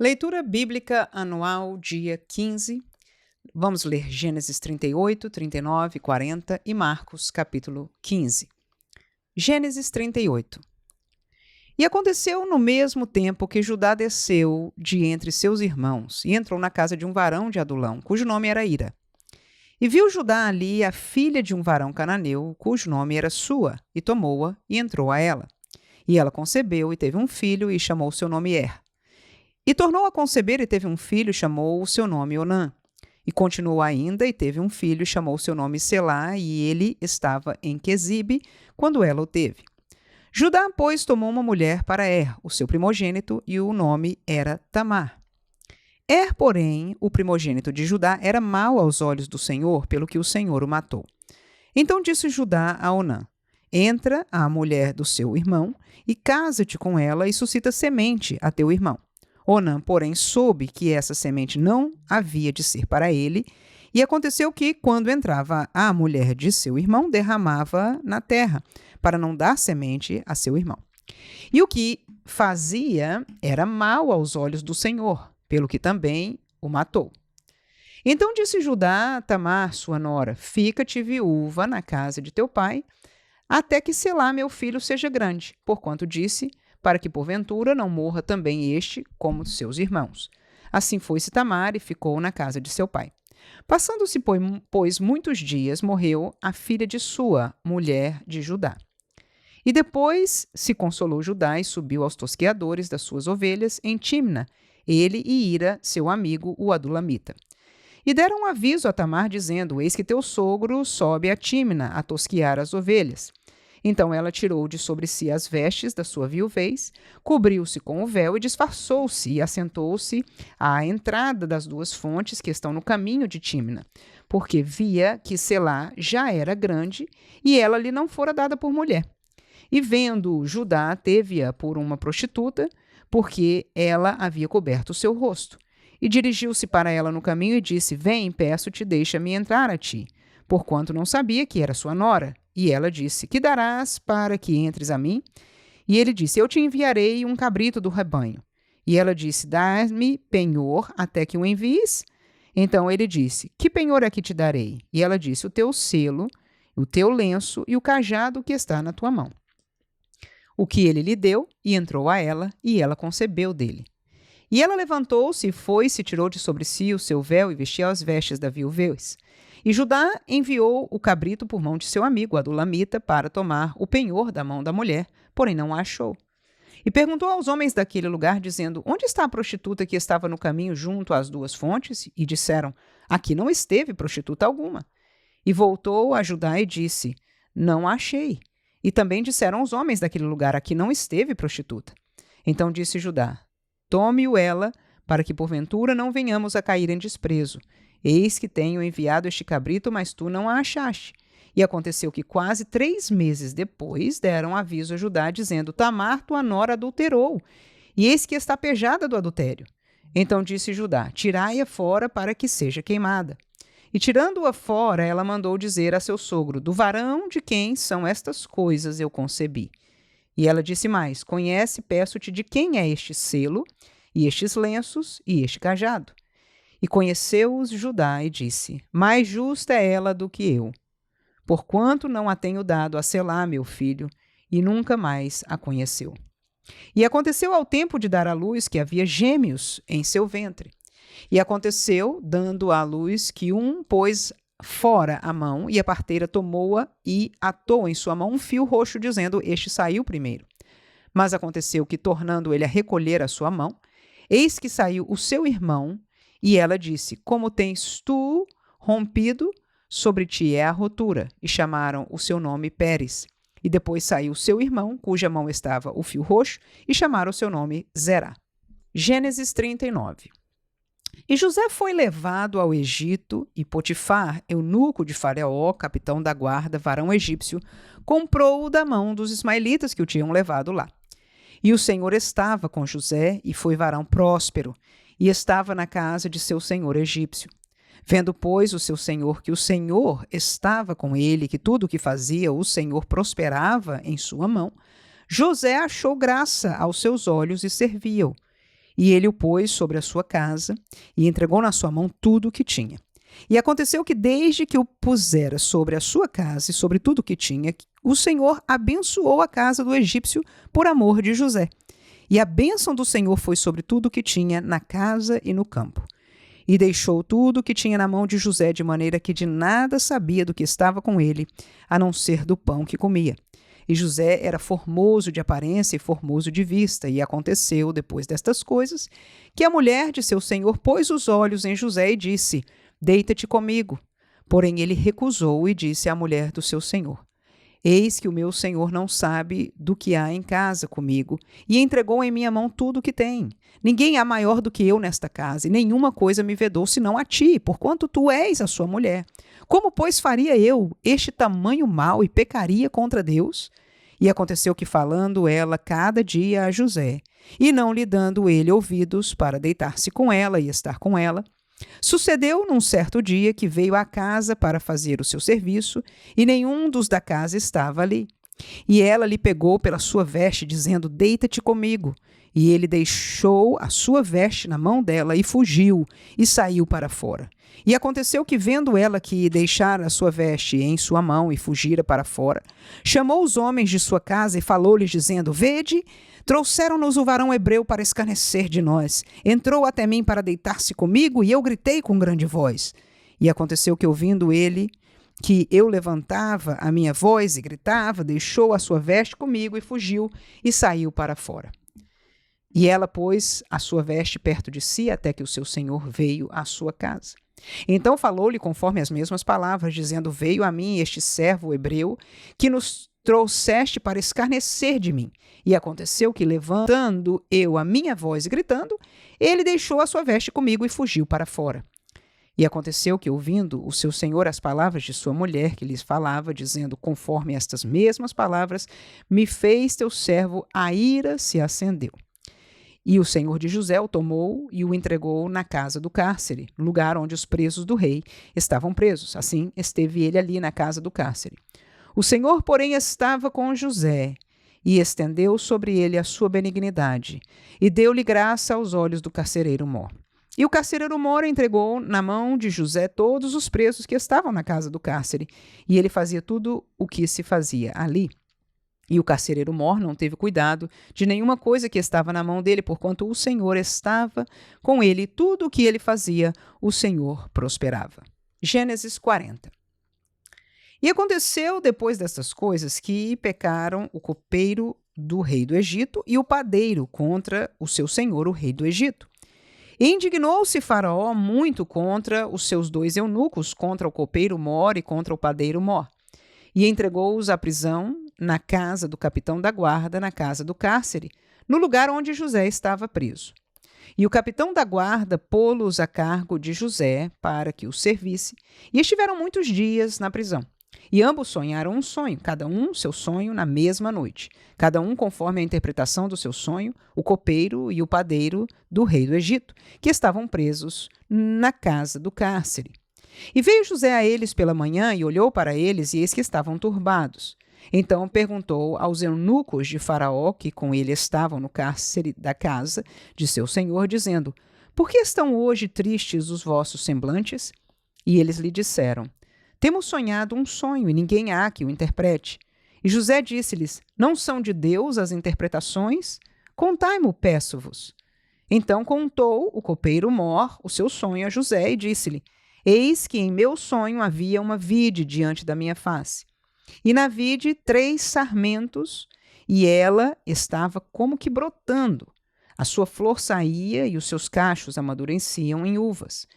Leitura bíblica anual, dia 15. Vamos ler Gênesis 38, 39, 40 e Marcos, capítulo 15. Gênesis 38. E aconteceu no mesmo tempo que Judá desceu de entre seus irmãos e entrou na casa de um varão de Adulão, cujo nome era Ira. E viu Judá ali a filha de um varão cananeu, cujo nome era Sua, e tomou-a e entrou a ela. E ela concebeu e teve um filho e chamou seu nome Er. E tornou a conceber e teve um filho e chamou o seu nome Onã. E continuou ainda e teve um filho e chamou o seu nome Selá, e ele estava em Quezibe quando ela o teve. Judá, pois, tomou uma mulher para Er, o seu primogênito, e o nome era Tamar. Er, porém, o primogênito de Judá, era mau aos olhos do Senhor, pelo que o Senhor o matou. Então disse Judá a Onã: Entra a mulher do seu irmão e casa-te com ela e suscita semente a teu irmão. Onã, porém, soube que essa semente não havia de ser para ele, e aconteceu que, quando entrava a mulher de seu irmão, derramava na terra, para não dar semente a seu irmão. E o que fazia era mal aos olhos do Senhor, pelo que também o matou. Então disse Judá a Tamar, sua nora: Fica-te viúva na casa de teu pai, até que Selá, meu filho, seja grande, porquanto disse: para que porventura não morra também este como seus irmãos. Assim foi-se Tamar e ficou na casa de seu pai. Passando-se, pois, muitos dias, morreu a filha de Sua, mulher de Judá. E depois se consolou Judá e subiu aos tosqueadores das suas ovelhas em Timna, ele e Ira, seu amigo, o adulamita. E deram aviso a Tamar, dizendo: Eis que teu sogro sobe a Timna a tosquear as ovelhas. Então ela tirou de sobre si as vestes da sua viuvez, cobriu-se com o véu e disfarçou-se e assentou-se à entrada das duas fontes que estão no caminho de Timna, porque via que Selá já era grande e ela lhe não fora dada por mulher. E vendo Judá, teve-a por uma prostituta, porque ela havia coberto o seu rosto. E dirigiu-se para ela no caminho e disse: Vem, peço-te, deixa-me entrar a ti, porquanto não sabia que era sua nora. E ela disse: Que darás para que entres a mim? E ele disse: Eu te enviarei um cabrito do rebanho. E ela disse: Dá-me penhor até que o envies. Então ele disse: Que penhor é que te darei? E ela disse: O teu selo, o teu lenço e o cajado que está na tua mão. O que ele lhe deu, e entrou a ela, e ela concebeu dele. E ela levantou-se e foi-se, tirou de sobre si o seu véu e vestiu as vestes da viuvez. E Judá enviou o cabrito por mão de seu amigo, Adulamita, para tomar o penhor da mão da mulher, porém não a achou. E perguntou aos homens daquele lugar, dizendo: Onde está a prostituta que estava no caminho junto às duas fontes? E disseram: Aqui não esteve prostituta alguma. E voltou a Judá e disse: Não a achei. E também disseram os homens daquele lugar: Aqui não esteve prostituta. Então disse Judá: Tome-o ela, para que porventura não venhamos a cair em desprezo. Eis que tenho enviado este cabrito, mas tu não a achaste. E aconteceu que quase 3 meses depois deram aviso a Judá, dizendo: Tamar, tua nora, adulterou, e eis que está pejada do adultério. Então disse Judá: Tirai-a fora para que seja queimada. E tirando-a fora, ela mandou dizer a seu sogro: Do varão de quem são estas coisas eu concebi. E ela disse mais: Conhece, peço-te, de quem é este selo, e estes lenços, e este cajado. E conheceu-os Judá e disse: Mais justa é ela do que eu, porquanto não a tenho dado a Selá, meu filho, e nunca mais a conheceu. E aconteceu ao tempo de dar à luz que havia gêmeos em seu ventre. E aconteceu, dando à luz, que um pôs fora a mão, e a parteira tomou-a e atou em sua mão um fio roxo, dizendo: Este saiu primeiro. Mas aconteceu que, tornando ele a recolher a sua mão, eis que saiu o seu irmão, e ela disse: Como tens tu rompido, sobre ti é a rotura. E chamaram o seu nome Pérez. E depois saiu seu irmão, cuja mão estava o fio roxo, e chamaram o seu nome Zerá. Gênesis 39. E José foi levado ao Egito, e Potifar, eunuco de Faraó, capitão da guarda, varão egípcio, comprou-o da mão dos ismaelitas que o tinham levado lá. E o Senhor estava com José, e foi varão próspero, e estava na casa de seu senhor egípcio. Vendo, pois, o seu senhor que o Senhor estava com ele, que tudo o que fazia o Senhor prosperava em sua mão, José achou graça aos seus olhos e serviu-o. E ele o pôs sobre a sua casa e entregou na sua mão tudo o que tinha. E aconteceu que desde que o pusera sobre a sua casa e sobre tudo o que tinha, o Senhor abençoou a casa do egípcio por amor de José. E a bênção do Senhor foi sobre tudo o que tinha na casa e no campo. E deixou tudo o que tinha na mão de José, de maneira que de nada sabia do que estava com ele, a não ser do pão que comia. E José era formoso de aparência e formoso de vista. E aconteceu, depois destas coisas, que a mulher de seu senhor pôs os olhos em José e disse: Deita-te comigo. Porém ele recusou e disse à mulher do seu senhor: Eis que o meu senhor não sabe do que há em casa comigo, e entregou em minha mão tudo o que tem. Ninguém há maior do que eu nesta casa, e nenhuma coisa me vedou senão a ti, porquanto tu és a sua mulher. Como, pois, faria eu este tamanho mal e pecaria contra Deus? E aconteceu que, falando ela cada dia a José, e não lhe dando ele ouvidos para deitar-se com ela e estar com ela, sucedeu num certo dia que veio à casa para fazer o seu serviço, e nenhum dos da casa estava ali. E ela lhe pegou pela sua veste, dizendo: Deita-te comigo. E ele deixou a sua veste na mão dela e fugiu, e saiu para fora. E aconteceu que, vendo ela que deixara a sua veste em sua mão e fugira para fora, chamou os homens de sua casa e falou-lhes, dizendo: Vede, trouxeram-nos o varão hebreu para escarnecer de nós. Entrou até mim para deitar-se comigo, e eu gritei com grande voz. E aconteceu que, ouvindo ele que eu levantava a minha voz e gritava, deixou a sua veste comigo e fugiu, e saiu para fora. E ela pôs a sua veste perto de si, até que o seu senhor veio à sua casa. Então falou-lhe conforme as mesmas palavras, dizendo: Veio a mim este servo hebreu, que nos trouxeste para escarnecer de mim. E aconteceu que, levantando eu a minha voz e gritando, ele deixou a sua veste comigo e fugiu para fora. E aconteceu que, ouvindo o seu senhor as palavras de sua mulher, que lhes falava, dizendo conforme estas mesmas palavras, me fez teu servo, a ira se acendeu. E o senhor de José o tomou e o entregou na casa do cárcere, lugar onde os presos do rei estavam presos. Assim esteve ele ali na casa do cárcere. O Senhor, porém, estava com José e estendeu sobre ele a sua benignidade e deu-lhe graça aos olhos do carcereiro Mor. E o carcereiro Mor entregou na mão de José todos os presos que estavam na casa do cárcere, e ele fazia tudo o que se fazia ali. E o carcereiro Mor não teve cuidado de nenhuma coisa que estava na mão dele, porquanto o Senhor estava com ele, e tudo o que ele fazia, o Senhor prosperava. Gênesis 40. E aconteceu depois destas coisas que pecaram o copeiro do rei do Egito e o padeiro contra o seu senhor, o rei do Egito. E indignou-se Faraó muito contra os seus dois eunucos, contra o copeiro Mor e contra o padeiro Mor, e entregou-os à prisão na casa do capitão da guarda, na casa do cárcere, no lugar onde José estava preso. E o capitão da guarda pô-los a cargo de José para que o servisse, e estiveram muitos dias na prisão. E ambos sonharam um sonho, cada um seu sonho na mesma noite, cada um conforme a interpretação do seu sonho, o copeiro e o padeiro do rei do Egito, que estavam presos na casa do cárcere. E veio José a eles pela manhã e olhou para eles, e eis que estavam turbados. Então perguntou aos eunucos de Faraó, que com ele estavam no cárcere da casa de seu senhor, dizendo: Por que estão hoje tristes os vossos semblantes? E eles lhe disseram: Temos sonhado um sonho, e ninguém há que o interprete. E José disse-lhes: Não são de Deus as interpretações? Contai-mo, peço-vos. Então contou o copeiro Mor o seu sonho a José e disse-lhe: Eis que em meu sonho havia uma vide diante da minha face. E na vide 3 sarmentos, e ela estava como que brotando. A sua flor saía e os seus cachos amadureciam em uvas.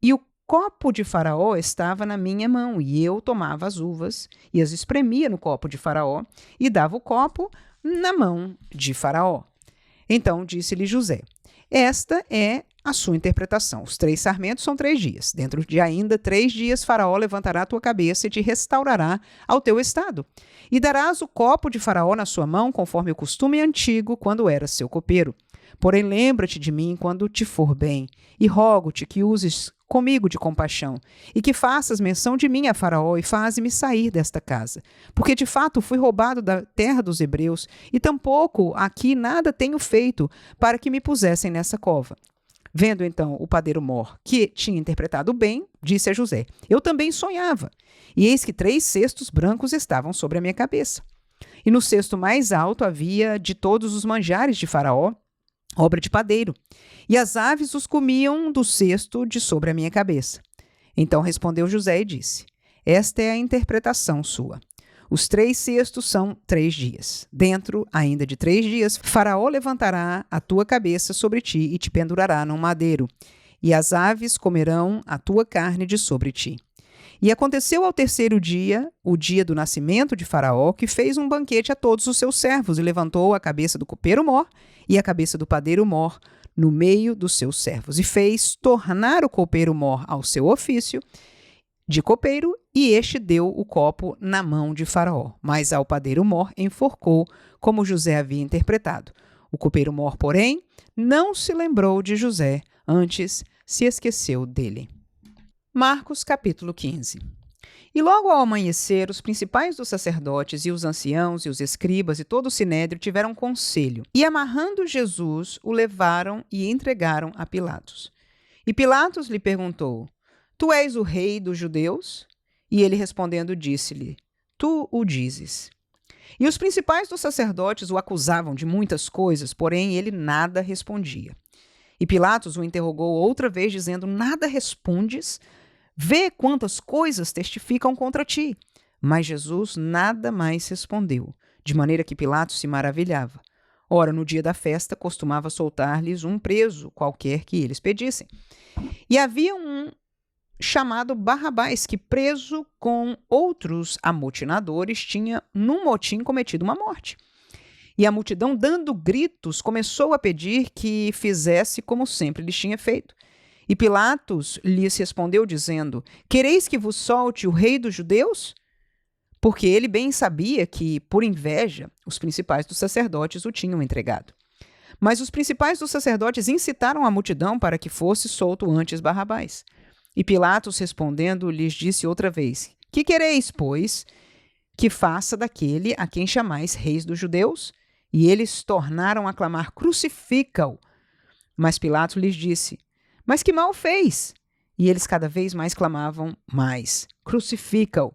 E o copo de Faraó estava na minha mão, e eu tomava as uvas e as espremia no copo de Faraó, e dava o copo na mão de Faraó. Então disse-lhe José: Esta é a sua interpretação. Os 3 sarmentos são 3 dias. Dentro de ainda 3 dias, Faraó levantará a tua cabeça e te restaurará ao teu estado. E darás o copo de Faraó na sua mão, conforme o costume antigo, quando eras seu copeiro. Porém, lembra-te de mim quando te for bem, e rogo-te que uses comigo de compaixão, e que faças menção de mim a Faraó e faze-me sair desta casa. Porque de fato fui roubado da terra dos hebreus, e tampouco aqui nada tenho feito para que me pusessem nessa cova. Vendo então o padeiro mor, que tinha interpretado bem, disse a José: Eu também sonhava, e eis que 3 cestos brancos estavam sobre a minha cabeça. E no cesto mais alto havia de todos os manjares de Faraó, obra de padeiro, e as aves os comiam do cesto de sobre a minha cabeça. Então respondeu José e disse: Esta é a interpretação sua. Os 3 cestos são 3 dias. Dentro ainda de 3 dias, Faraó levantará a tua cabeça sobre ti e te pendurará num madeiro, e as aves comerão a tua carne de sobre ti. E aconteceu ao 3º dia, o dia do nascimento de Faraó, que fez um banquete a todos os seus servos e levantou a cabeça do copeiro mor e a cabeça do padeiro mor no meio dos seus servos, e fez tornar o copeiro mor ao seu ofício de copeiro, e este deu o copo na mão de Faraó. Mas ao padeiro mor enforcou, como José havia interpretado. O copeiro mor, porém, não se lembrou de José, antes se esqueceu dele. Marcos capítulo 15. E logo ao amanhecer, os principais dos sacerdotes e os anciãos e os escribas e todo o sinédrio tiveram conselho, e amarrando Jesus, o levaram e entregaram a Pilatos. E Pilatos lhe perguntou: Tu és o rei dos judeus? E ele respondendo disse-lhe: Tu o dizes. E os principais dos sacerdotes o acusavam de muitas coisas, porém ele nada respondia. E Pilatos o interrogou outra vez, dizendo: Nada respondes? Vê quantas coisas testificam contra ti. Mas Jesus nada mais respondeu, de maneira que Pilatos se maravilhava. Ora, no dia da festa, costumava soltar-lhes um preso, qualquer que eles pedissem. E havia um chamado Barrabás, que preso com outros amotinadores, tinha num motim cometido uma morte. E a multidão, dando gritos, começou a pedir que fizesse como sempre lhes tinha feito. E Pilatos lhes respondeu, dizendo: Quereis que vos solte o rei dos judeus? Porque ele bem sabia que, por inveja, os principais dos sacerdotes o tinham entregado. Mas os principais dos sacerdotes incitaram a multidão para que fosse solto antes Barrabás. E Pilatos, respondendo, lhes disse outra vez: Que quereis, pois, que faça daquele a quem chamais reis dos judeus? E eles tornaram a clamar: Crucifica-o! Mas Pilatos lhes disse: Mas que mal fez? E eles cada vez mais clamavam mais: Crucifica-o!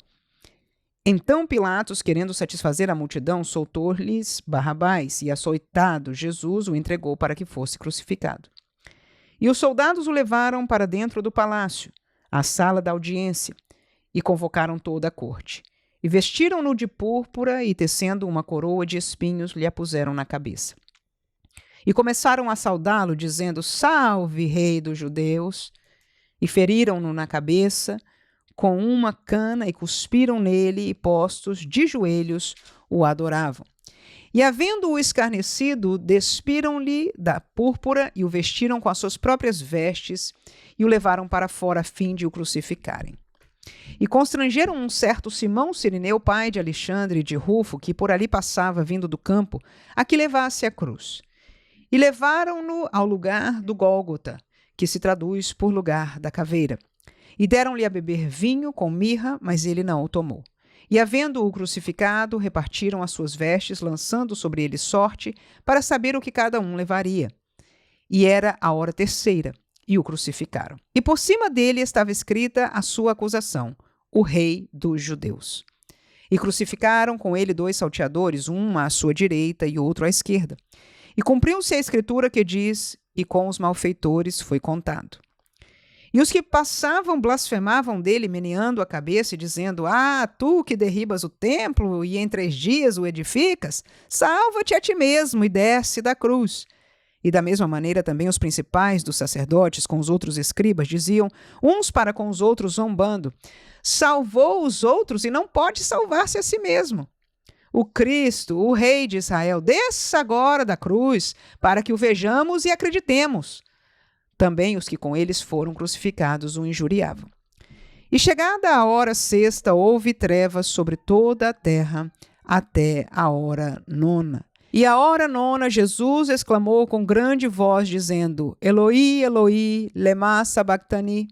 Então Pilatos, querendo satisfazer a multidão, soltou-lhes Barrabás, e açoitado Jesus o entregou para que fosse crucificado. E os soldados o levaram para dentro do palácio, à sala da audiência, e convocaram toda a corte. E vestiram-no de púrpura e, tecendo uma coroa de espinhos, lhe a puseram na cabeça. E começaram a saudá-lo, dizendo: Salve, rei dos judeus! E feriram-no na cabeça com uma cana e cuspiram nele, e postos de joelhos o adoravam. E havendo-o escarnecido, despiram-lhe da púrpura e o vestiram com as suas próprias vestes e o levaram para fora a fim de o crucificarem. E constrangeram um certo Simão Cirineu, pai de Alexandre e de Rufo, que por ali passava vindo do campo, a que levasse a cruz. E levaram-no ao lugar do Gólgota, que se traduz por lugar da caveira. E deram-lhe a beber vinho com mirra, mas ele não o tomou. E, havendo-o crucificado, repartiram as suas vestes, lançando sobre ele sorte, para saber o que cada um levaria. E era a hora 3ª, e o crucificaram. E por cima dele estava escrita a sua acusação: o rei dos judeus. E crucificaram com ele 2 salteadores, um à sua direita e outro à esquerda. E cumpriu-se a escritura que diz: e com os malfeitores foi contado. E os que passavam blasfemavam dele, meneando a cabeça e dizendo: Ah, tu que derribas o templo e em 3 dias o edificas, salva-te a ti mesmo e desce da cruz. E da mesma maneira também os principais dos sacerdotes com os outros escribas diziam, uns para com os outros zombando: Salvou os outros e não pode salvar-se a si mesmo. O Cristo, o Rei de Israel, desça agora da cruz, para que o vejamos e acreditemos. Também os que com eles foram crucificados o injuriavam. E chegada a hora 6ª, houve trevas sobre toda a terra, até a hora 9ª. E à hora 9ª, Jesus exclamou com grande voz, dizendo: Eloi, Eloi, lema sabachthani.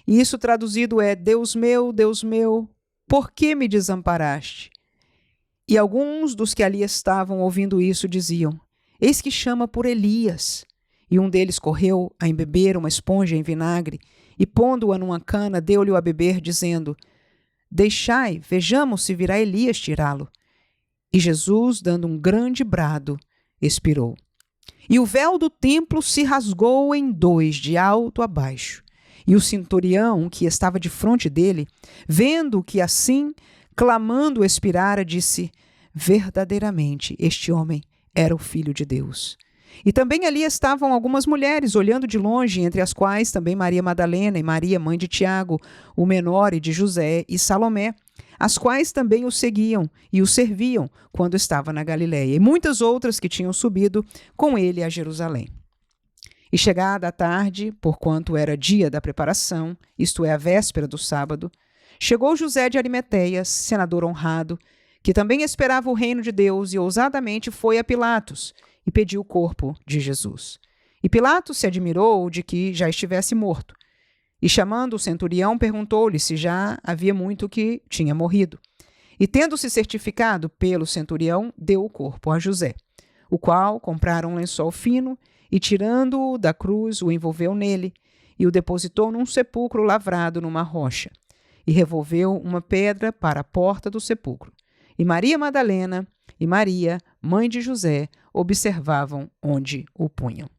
E isso traduzido é: Deus meu, por que me desamparaste? E alguns dos que ali estavam ouvindo isso diziam: Eis que chama por Elias. E um deles correu a embeber uma esponja em vinagre e, pondo-a numa cana, deu-lhe a beber, dizendo: Deixai, vejamos se virá Elias tirá-lo. E Jesus, dando um grande brado, expirou. E o véu do templo se rasgou em dois, de alto a baixo. E o centurião, que estava de frente dele, vendo que assim, clamando, expirara, disse: Verdadeiramente, este homem era o Filho de Deus. E também ali estavam algumas mulheres, olhando de longe, entre as quais também Maria Madalena e Maria, mãe de Tiago, o menor, e de José, e Salomé, as quais também o seguiam e o serviam quando estava na Galiléia, e muitas outras que tinham subido com ele a Jerusalém. E chegada a tarde, porquanto era dia da preparação, isto é, a véspera do sábado, chegou José de Arimateia, senador honrado, que também esperava o reino de Deus, e ousadamente foi a Pilatos e pediu o corpo de Jesus. E Pilatos se admirou de que já estivesse morto. E chamando o centurião, perguntou-lhe se já havia muito que tinha morrido. E tendo-se certificado pelo centurião, deu o corpo a José, o qual compraram um lençol fino e, tirando-o da cruz, o envolveu nele e o depositou num sepulcro lavrado numa rocha. E revolveu uma pedra para a porta do sepulcro. E Maria Madalena e Maria, mãe de José, observavam onde o punham.